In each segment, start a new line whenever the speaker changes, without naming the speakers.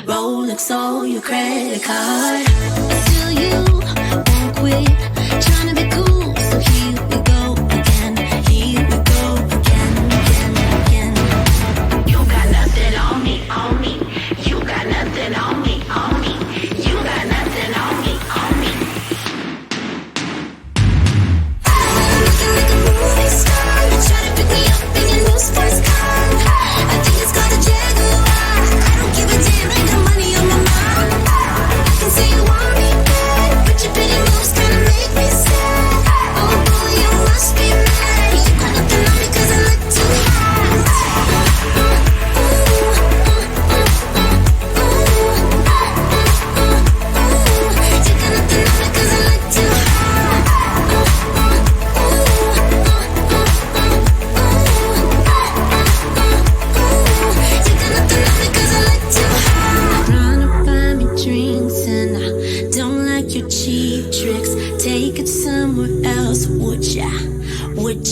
Rolex or your credit card. Still you won't quit, trying to be cool, so here we go again. Here we go again, again, again. You got nothing on me, on me. You got nothing on me, on me. You got nothing on me, on me. I'm looking like a movie star, try to pick me up in your new sports car. I think it's called a Jaguar. I don't give a damn, ain't no money on my mind. I can see you want me bad, but your pretty moves kinda make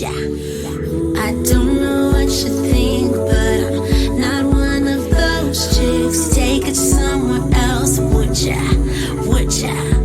ya? I don't know what you think, but I'm not one of those chicks. Take it somewhere else, would ya? Would ya?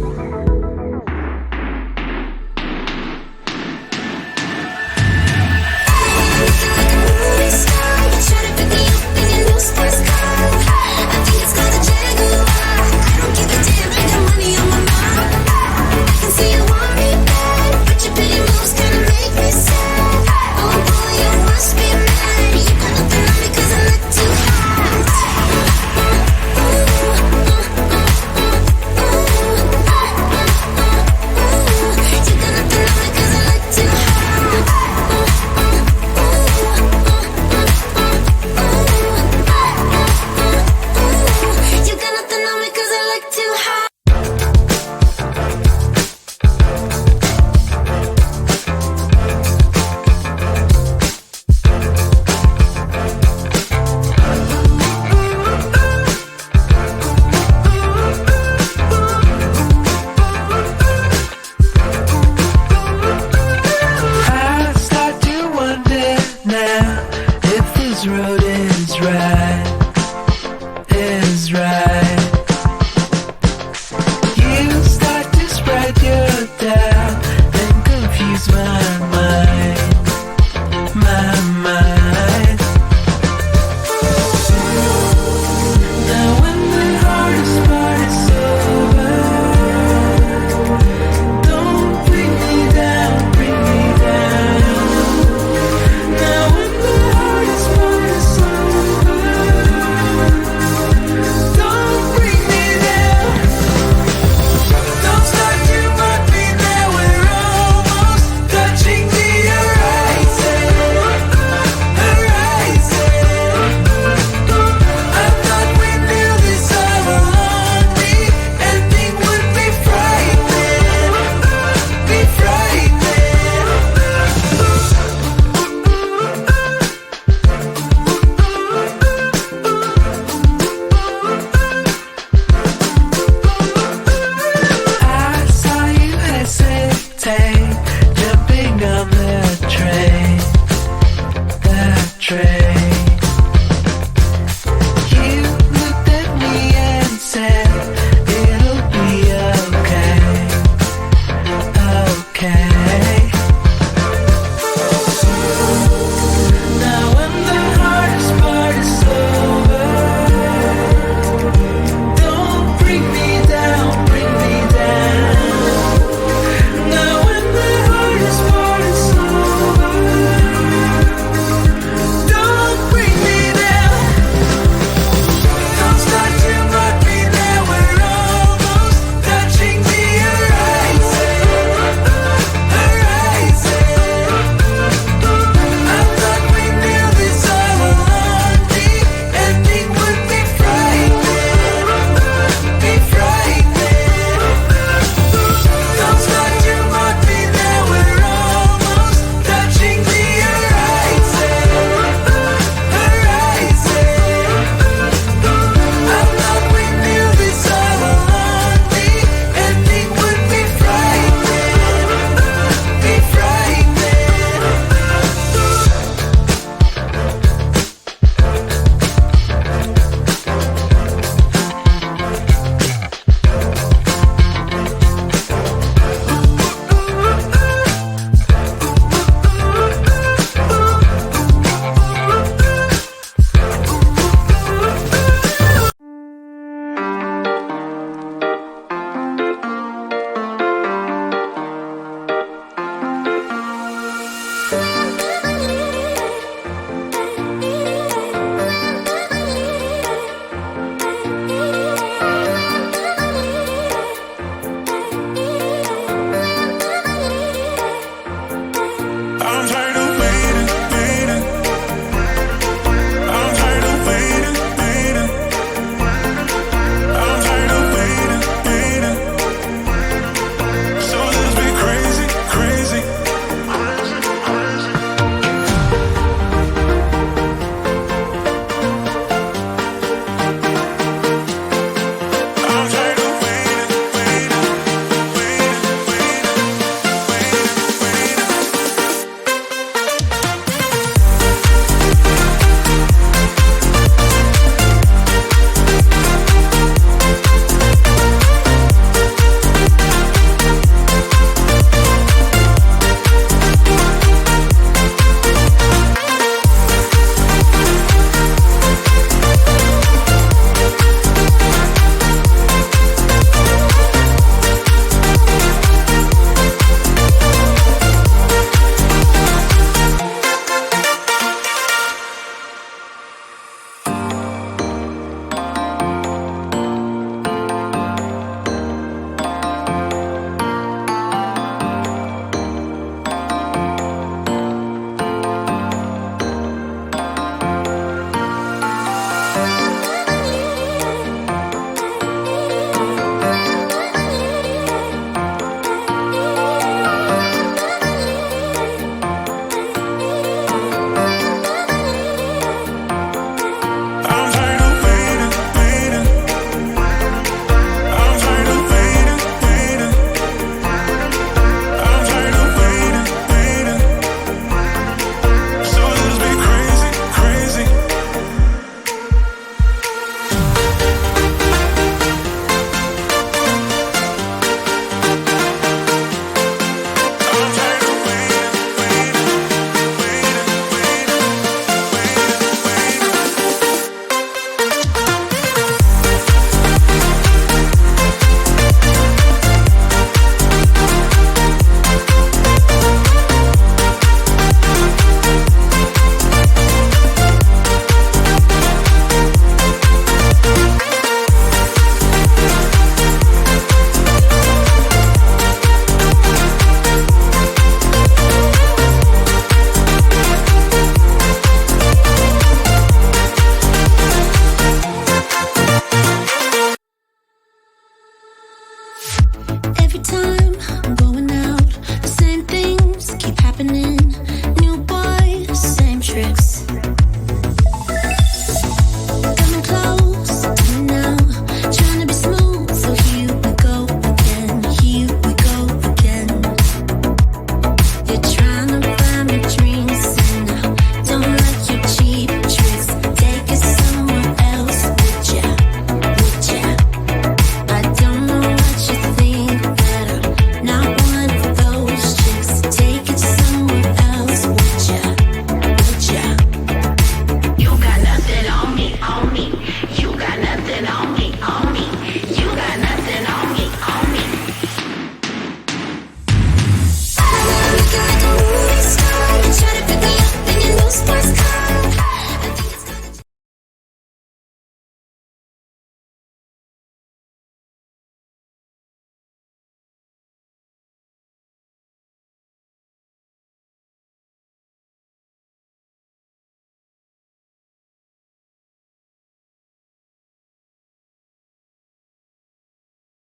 Every time I'm going out, the same things keep happening. New boy, same tricks. Coming close to me now, trying to be smooth. So here we go again, here we go again. You're trying to buy me drinks, and I don't like your cheap tricks. Take it somewhere else, would ya? Would ya? I don't know what you think, but I'm not one of those chicks. Take it somewhere else, would ya? Would ya?
You got nothing on me, on me. You got nothing on me, on me.